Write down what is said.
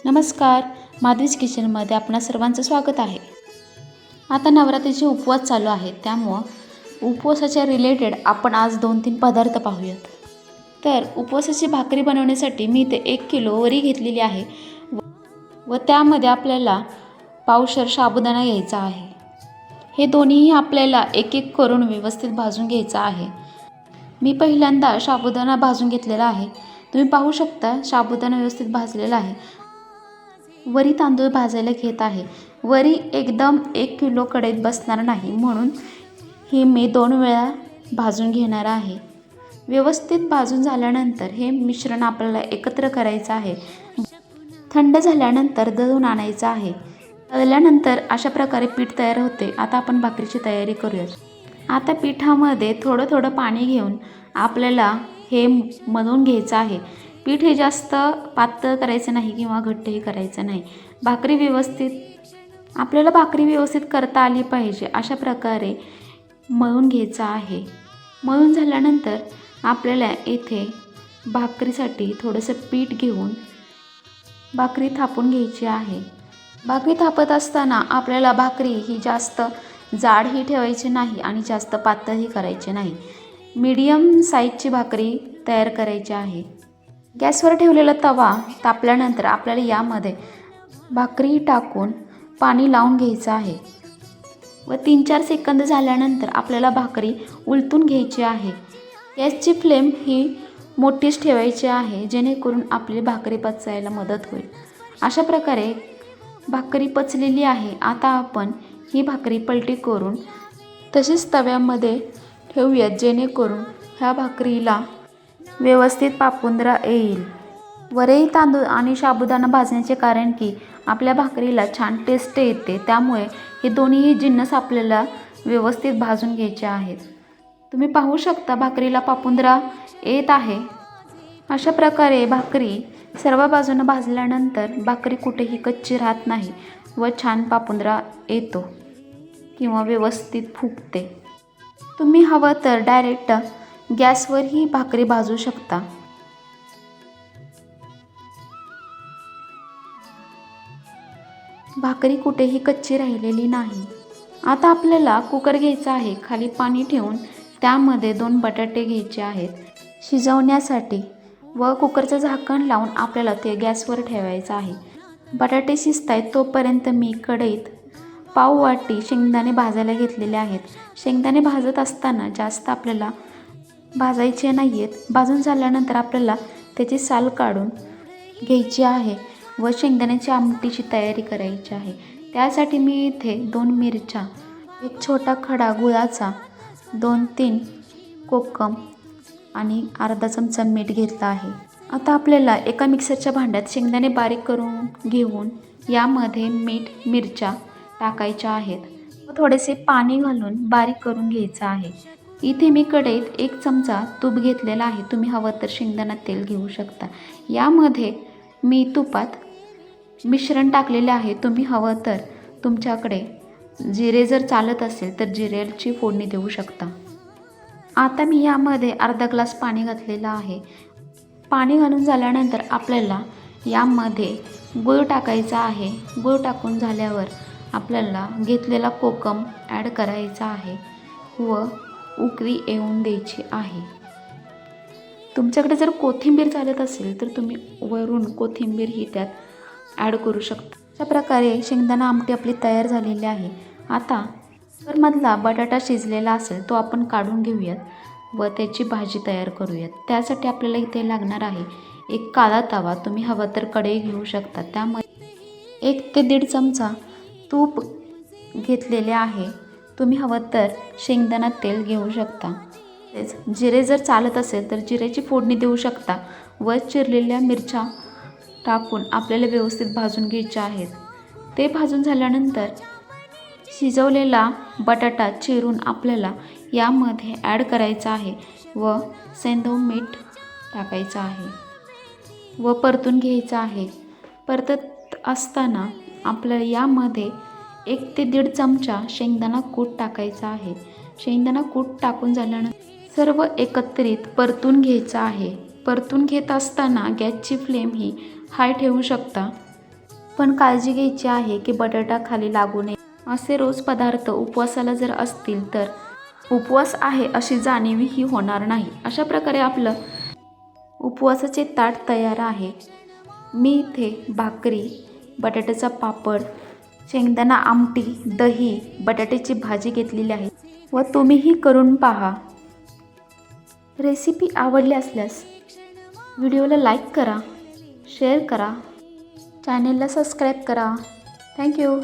नमस्कार, माधवीज किचनमध्ये आपणा सर्वांचं स्वागत आहे. आता नवरात्रीचे उपवास चालू आहेत, त्यामुळं उपवासाच्या रिलेटेड आपण आज 2-3 पदार्थ पाहूयात. तर उपवासाची भाकरी बनवण्यासाठी मी इथे 1 किलो वरी घेतलेली आहे व त्यामध्ये आपल्याला पावशेर साबुदाणा घ्यायचा आहे. हे दोन्हीही आपल्याला एक एक करून व्यवस्थित भाजून घ्यायचं आहे. मी पहिल्यांदा साबुदाणा भाजून घेतलेला आहे. तुम्ही पाहू शकता साबुदाणा व्यवस्थित भाजलेला आहे. वरी तांदूळ भाजायला घेत आहे. वरी एकदम 1 किलो कढईत बसणार नाही, म्हणून ही मी 2 वेळा भाजून घेणार आहे. व्यवस्थित भाजून झाल्यानंतर हे मिश्रण आपल्याला एकत्र करायचं आहे. थंड झाल्यानंतर दळून आणायचं आहे. दळल्यानंतर अशा प्रकारे पीठ तयार होते. आता आपण भाकरीची तयारी करूयात. आता पिठामध्ये थोडं थोडं पाणी घेऊन आपल्याला हे मळून घ्यायचं आहे. पीठ हे जास्त पातळ करायचं नाही किंवा घट्टही करायचं नाही. आपल्याला भाकरी व्यवस्थित करता आली पाहिजे अशा प्रकारे मळून घ्यायचं आहे. मळून झाल्यानंतर आपल्याला इथे भाकरीसाठी थोडंसं पीठ घेऊन भाकरी थापून घ्यायची आहे. भाकरी थापत असताना आपल्याला भाकरी ही जास्त जाडही ठेवायची नाही आणि जास्त पातळही करायची नाही. मीडियम साईजची भाकरी तयार करायची आहे. गॅसवर ठेवलेला तवा तापल्यानंतर आपल्याला यामध्ये भाकरी टाकून पाणी लावून घ्यायचं आहे व 3-4 सेकंद झाल्यानंतर आपल्याला भाकरी उलटून घ्यायची आहे. गॅसची फ्लेम ही मोठीच ठेवायची आहे, जेणेकरून आपली भाकरी पचायला मदत होईल. अशा प्रकारे भाकरी पचलेली आहे. आता आपण ही भाकरी पलटी करून तशीच तव्यामध्ये ठेवूयात, जेणेकरून ह्या भाकरीला व्यवस्थित पापुंद्रा येईल. वरई तांदूळ आणि साबुदाणा भाजण्याचे कारण की आपल्या भाकरीला छान टेस्ट येते, त्यामुळे हे दोन्ही जिन्नस आपल्याला व्यवस्थित भाजून घ्यायचे आहेत. तुम्ही पाहू शकता भाकरीला पापुंद्रा येत आहे. अशा प्रकारे भाकरी सर्व बाजूने भाजल्यानंतर भाकरी कुठेही कच्ची राहत नाही व छान पापुंद्रा येतो किंवा व्यवस्थित फुगते. तुम्ही हवं तर डायरेक्ट गॅसवरही भाकरी भाजू शकता. भाकरी कुठेही कच्ची राहिलेली नाही. आता आपल्याला कुकर घ्यायचा आहे. खाली पाणी ठेवून त्यामध्ये 2 बटाटे घ्यायचे आहेत शिजवण्यासाठी व कुकरचं झाकण लावून आपल्याला ते गॅसवर ठेवायचं आहे. बटाटे शिजतायत तोपर्यंत मी कढईत पाव वाटी शेंगदाणे भाजायला घेतलेले आहेत. शेंगदाणे भाजत असताना जास्त आपल्याला भाजायचे नाही आहेत. भाजून झाल्यानंतर आपल्याला त्याची साल काढून घ्यायची आहे व शेंगदाण्याची आमटीची तयारी करायची आहे. त्यासाठी मी इथे 2 मिरच्या, 1 छोटा खडा गुळाचा, 2-3 कोकम आणि अर्धा चमचा मीठ घेतला आहे. आता आपल्याला एका मिक्सरच्या भांड्यात शेंगदाणे बारीक करून घेऊन यामध्ये मीठ, मिरच्या टाकायच्या आहेत व थोडेसे पाणी घालून बारीक करून घ्यायचं आहे. इथे मी कढईत 1 चमचा तूप घेतलेला आहे. तुम्ही हवं तर शेंगदाणा तेल घेऊ शकता. यामध्ये मी तुपात मिश्रण टाकलेले आहे. तुम्ही हवं तर तुमच्याकडे जिरे जर चालत असेल तर जिऱ्याची फोडणी देऊ शकता. आता मी यामध्ये अर्धा ग्लास पाणी घातलेलं आहे. पाणी घालून झाल्यानंतर आपल्याला यामध्ये गूळ टाकायचा आहे. गूळ टाकून झाल्यावर आपल्याला घेतलेला कोकम ॲड करायचा आहे व उकळी येऊन द्यायची आहे. तुमच्याकडे जर कोथिंबीर चालत असेल तर तुम्ही वरून कोथिंबीर ही त्यात ॲड करू शकता. अशा प्रकारे शेंगदाणा आमटी आपली तयार झालेली आहे. आता कुकरमधला बटाटा शिजलेला असेल तो आपण काढून घेऊयात व त्याची भाजी तयार करूयात. त्यासाठी आपल्याला इथे लागणार आहे 1 काळा तवा. तुम्ही हवं तर कढई घेऊ शकता. त्यामध्ये 1 ते 1.5 चमचा तूप घेतलेले आहे. तुम्ही हवं तर शेंगदाणा तेल घेऊ शकता. जिरे जर चालत असेल तर जिऱ्याची फोडणी देऊ शकता व चिरलेल्या मिरच्या टाकून आपल्याला व्यवस्थित भाजून घ्यायचे आहेत. ते भाजून झाल्यानंतर शिजवलेला बटाटा चिरून आपल्याला यामध्ये ॲड करायचा आहे व सेंधव मीठ टाकायचं आहे व परतून घ्यायचं आहे. परतत असताना आपल्याला यामध्ये 1 ते 1.5 चमचा शेंगदाणा कूट टाकायचा आहे. शेंगदाणा कूट टाकून झाल्यानंतर सर्व एकत्रित परतून घ्यायचं आहे. परतून घेत असताना गॅसची फ्लेम ही हाय ठेवू शकता. पण काळजी घ्यायची आहे की बटाटा खाली लागू नये. असे रोज पदार्थ उपवासाला जर असतील तर उपवास आहे अशी जाणीवही होणार नाही. अशा प्रकारे आपलं उपवासाचे ताट तयार आहे. मी इथे भाकरी, बटाट्याचा पापड, शेंगदाणा आमटी, दही, बटाट्याची भाजी घेतलेली आहे व तुम्हीही करून पहा. रेसिपी आवडली असल्यास व्हिडिओला लाईक करा, शेअर करा, चॅनेलला सबस्क्राईब करा. थँक्यू.